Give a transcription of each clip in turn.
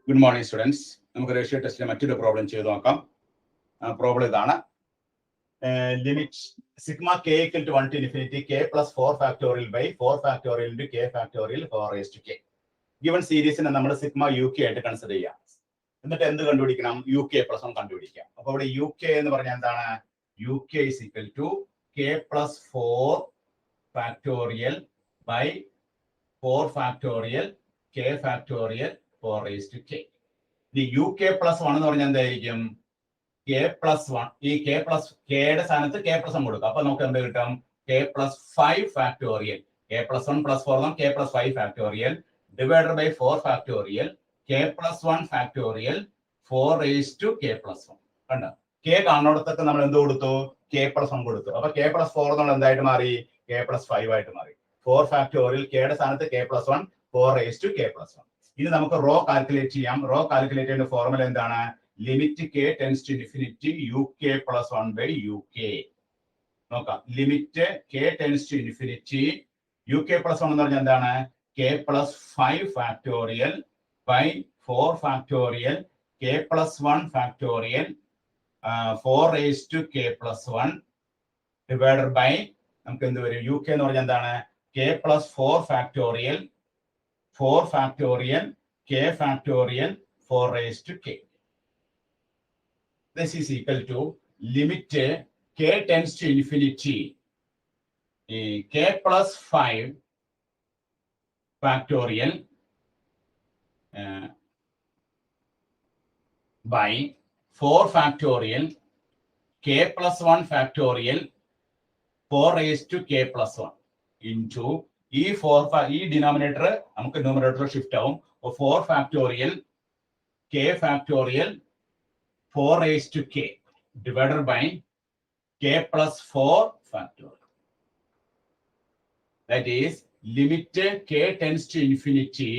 Good morning, students. നമുക്ക് ratio ടെസ്റ്റിലെ മറ്റൊരു problem ചെയ്ത് നോക്കാം. പ്രോബ്ലം ഇതാണ്. Limit sigma k equal to 1 to infinity k plus 4 factorial by 4 factorial into k factorial 4 raised to k. Given സീരീസിനെ നമ്മൾ sigma uk ആയിട്ട് consider ചെയ്യാം. എന്നിട്ട് എന്ത് കണ്ടുപിടിക്കണം? uk plus 1 കണ്ടുപിടിക്കാം. അപ്പോൾ ഇവിടെ uk എന്ന് പറഞ്ഞാൽ എന്താണ്? uk is equal to k plus 4 factorial by 4 factorial k factorial 4 raised to k. The uk plus 1 എന്ന് പറഞ്ഞാൽ എന്തായിരിക്കും? k plus 1. ഈ k plus k യുടെ സ്ഥാനത്ത് k plus 1 കൊടുക്കുക. അപ്പൊ നമുക്ക് എന്ത് കിട്ടും? k plus 5 factorial. k plus 1 plus 4 k plus 5 factorial divided by 4 factorial k plus 1 factorial 4 raised to k plus 1. കണ്ടോ? k കാണുന്നിടത്തൊക്കെ നമ്മൾ എന്ത് കൊടുത്തു? k plus 1 കൊടുത്തു. അപ്പൊ k plus 4 എന്നുള്ള എന്തായിട്ട് മാറി? k plus 5 ആയിട്ട് മാറി. 4 factorial k യുടെ സ്ഥാനത്ത് k plus 1 4 raised to k plus 1. ഇനി നമുക്ക് റോ കാൽക്കുലേറ്റ് ചെയ്യാം. റോ കാൽക്കുലേറ്റ് ചെയ്യുന്ന ഫോർമുല എന്താണ്? Limit k tends to infinity uk plus 1 by uk. നോക്കാം. Limit k tends to infinity uk plus 1 എന്ന് പറഞ്ഞാൽ എന്താണ്? k plus 5 factorial by 4 factorial k plus 1 factorial 4 raise to k plus 1 divided by നമുക്ക് എന്ത് വരും? uk എന്ന് പറഞ്ഞാൽ എന്താണ്? k plus 4 factorial 4 factorial k factorial 4 raised to k. This is equal to limit k tends to infinity k plus 5 factorial by 4 factorial k plus 1 factorial 4 raised to k plus 1 into ഈ denominator നമുക്ക് numerator shift ആവും. 4 factorial k factorial 4 raised to k divided by k plus 4 factorial. That is limit k tends to infinity.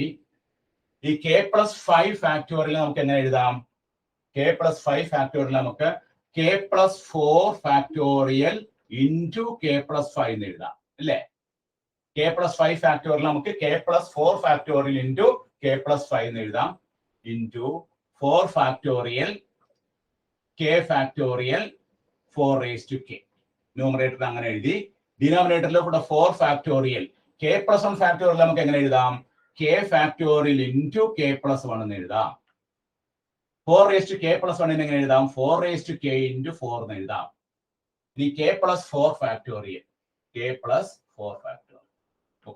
ഈ k plus 5 factorial നമുക്ക് എങ്ങനെ എഴുതാം? k plus 5 factorial നമുക്ക് k plus 4 factorial into k plus 5 എന്ന് എഴുതാം അല്ലേ? k plus 5 factorial നമുക്ക് k plus 4 factorial into k plus 5 എന്ന് എഴുതാം into 4 factorial k factorial 4 raised to k. Numerator അങ്ങനെ എഴുതി. ഡിനോമിനേറ്ററിൽ ഇവിടെ 4 factorial k plus 1 factorial നമുക്ക് എങ്ങനെ എഴുതാം? k factorial into k plus 1 എന്ന് എഴുതാം. 4 raised to k plus 1 എങ്ങനെ എഴുതാം? 4 raised to k into 4 എന്ന് എഴുതാം. ഇനി k plus 4 factorial k plus 4 factorial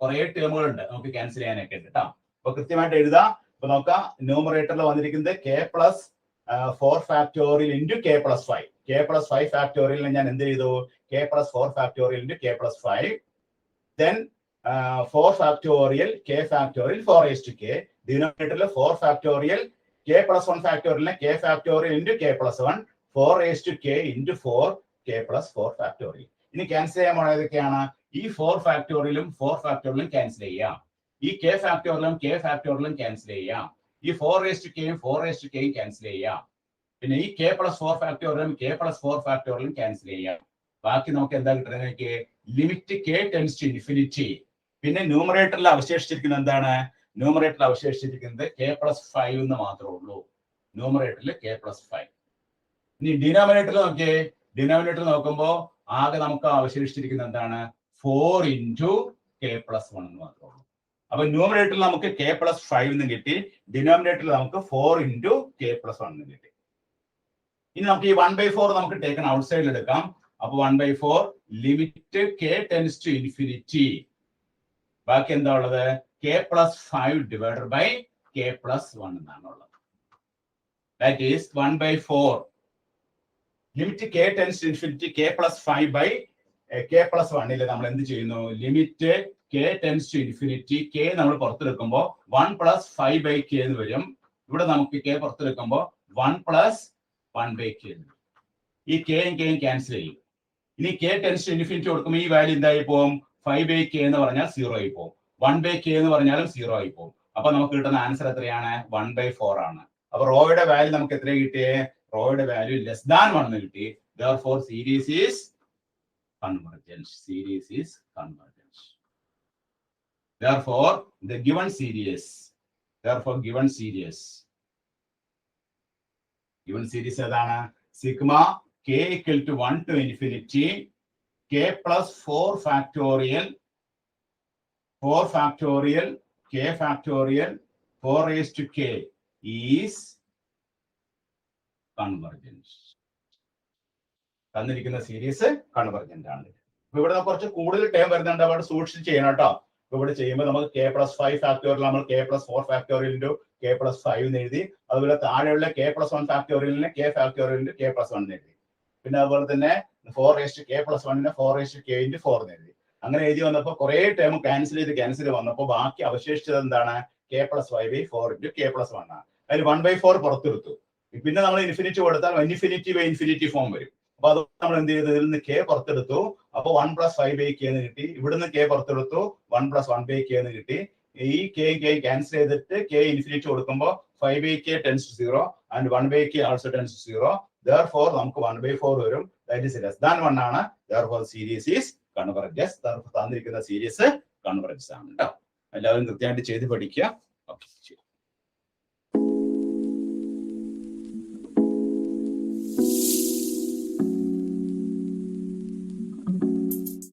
കുറെ ടേമുകൾ ഉണ്ട്, നമുക്ക് ക്യാൻസൽ ചെയ്യാനൊക്കെ ഉണ്ട് കേട്ടോ. അപ്പൊ കൃത്യമായിട്ട് എഴുതാം. അപ്പൊ നോക്കാം. ന്യൂമറേറ്ററിൽ വന്നിരിക്കുന്നത് k plus 4 factorial into k plus 5. k plus 5 ഫാക്ടോറിയലിന് ഞാൻ എന്ത് ചെയ്തു? k plus 4 factorial into k plus 5. Then 4 factorial k factorial 4 raised to k. ഡിനോമിനേറ്ററിൽ 4 factorial k plus 1 ഫാക്ടോറിയലിനെ k factorial into k plus 1 4 raised to k into 4 k plus 4 factorial. ഇനി cancel ചെയ്യാൻ പോണതൊക്കെയാണ് ഈ 4 ഫാക്ടോറിയലും 4 ഫാക്ടോറിയലും cancel ചെയ്യാം. ഈ k ഫാക്ടോറിയലും k ഫാക്ടോറിയലും ക്യാൻസൽ ചെയ്യാം. ഈ 4 raised to k യും 4 raised to k യും ക്യാൻസൽ ചെയ്യാം. പിന്നെ ഈ k പ്ലസ് 4 ഫാക്ടോറിയലും k പ്ലസ് 4 ഫാക്ടോറിയലും ക്യാൻസൽ ചെയ്യാം. ബാക്കി നമുക്ക് എന്താ കിട്ടുന്നത്? Limit k tends to infinity. പിന്നെ ന്യൂമറേറ്ററിൽ അവശേഷിച്ചിരിക്കുന്നത് എന്താണ്? ന്യൂമറേറ്ററിൽ അവശേഷിച്ചിരിക്കുന്നത് k പ്ലസ് 5 എന്ന് മാത്രമേ ഉള്ളൂ. ന്യൂമറേറ്ററിൽ k പ്ലസ് 5. ഇനി ഡിനോമിനേറ്ററിൽ നോക്കിയേ. ഡിനോമിനേറ്റർ നോക്കുമ്പോൾ ആകെ നമുക്ക് അവശേഷിച്ചിരിക്കുന്നത് എന്താണ്? 4 into k plus 1 എന്ന് മാത്രമേ ഉള്ളൂ. അപ്പൊ ന്യൂമറേറ്ററിൽ നമുക്ക് k plus 5 എന്ന് കിട്ടി. ഡിനോമിനേറ്ററിൽ നമുക്ക് 4 into k plus 1 എന്ന് കിട്ടി. ഇനി നമുക്ക് ഈ 1/4 നമുക്ക് ടേക്കൺ ഔട്ട് സൈഡിൽ എടുക്കാം. അപ്പൊ 1/4 limit k tends to infinity. ബാക്കി എന്താ ഉള്ളത്? k plus 5 divided by k plus 1 എന്നാണ് ഉള്ളത്. That is 1/4 limit k tends to infinity k plus 5 by k plus 1 നമ്മൾ എന്ത് ചെയ്യുന്നു? Limit k tends to infinity k നമ്മൾ പുറത്തെടുക്കുമ്പോൾ 1 plus 5 by k എന്ന് വരും. ഇവിടെ നമുക്ക് k പുറത്തെടുക്കുമ്പോൾ 1 plus 1 by k എന്ന് വരും. ഈ k യും k യും ക്യാൻസൽ ചെയ്യും. ഇനി k ടെൻസ് ടു ഇൻഫിനിറ്റി കൊടുക്കുമ്പോൾ ഈ വാല്യൂ എന്തായി പോകും? 5 by k എന്ന് പറഞ്ഞാൽ 0 ആയി പോകും. 1 by k എന്ന് പറഞ്ഞാലും 0 ആയി പോകും. അപ്പൊ നമുക്ക് കിട്ടുന്ന ആൻസർ എത്രയാണ്? 1/4 ആണ്. അപ്പൊ റോയുടെ വാല്യൂ നമുക്ക് എത്ര കിട്ടിയേ? റോയുടെ വാല്യൂ ലെസ് ദാൻ 1 എന്ന് കിട്ടി. Therefore series is convergence. Series is convergence. Therefore given series given series ഏതാണ്? Sigma k equal to 1 to infinity k plus 4 factorial k factorial 4 raised to k is convergence. തന്നിരിക്കുന്ന series convergent ആണ്. അപ്പൊ ഇവിടെ കുറച്ച് കൂടുതൽ term വരുന്നുണ്ട്, അവിടെ സൂക്ഷിച്ച് ചെയ്യണം കേട്ടോ. ഇവിടെ ചെയ്യുമ്പോൾ നമുക്ക് k പ്ലസ് 5 ഫാക്ടോറിയൽ നമ്മൾ k plus 4 factorial into k plus 5 എന്ന് എഴുതി. അതുപോലെ താഴെയുള്ള k plus 1 ഫാക്ടോറിയലിന് k factorial into k plus 1 എന്ന് എഴുതി. പിന്നെ അതുപോലെ തന്നെ 4 raised to k plus 1 4 raised to k into 4 എന്ന് എഴുതി. അങ്ങനെ എഴുതി വന്നപ്പോൾ കുറെ ടേം ക്യാൻസൽ ചെയ്ത് വന്നപ്പോൾ ബാക്കി അവശേഷിച്ചത് എന്താണ്? k plus 5/4 into k plus 1 ആണ്. അതിൽ 1/4 പുറത്തെടുത്തു. പിന്നെ നമ്മൾ ഇൻഫിനിറ്റി കൊടുത്താൽ ഇൻഫിനിറ്റി ഫോം വരും. അപ്പൊ അത് നമ്മൾ എന്ത് ചെയ്തു? ഇതിൽ നിന്ന് k പുറത്തെടുത്തു. അപ്പൊ 1 + 5/k എന്ന് കിട്ടി. ഇവിടുന്ന് k പുറത്തെടുത്തു, 1 + 1/k എന്ന് കിട്ടി. ഈ k ക്യാൻസൽ ചെയ്തിട്ട് k ഇൻഫിനിറ്റി കൊടുക്കുമ്പോൾ 5/k tends to 0 and 1/k also tends to 0. Therefore നമുക്ക് 1/4 വരും. That is less than 1 ആണ്. Therefore series is convergence. തന്നിരിക്കുന്ന സീരീസ് കൺവെർജൻസ് ആണ് കേട്ടോ. എല്ലാവരും കൃത്യമായിട്ട് ചെയ്ത് പഠിക്കുക. ഓക്കെ.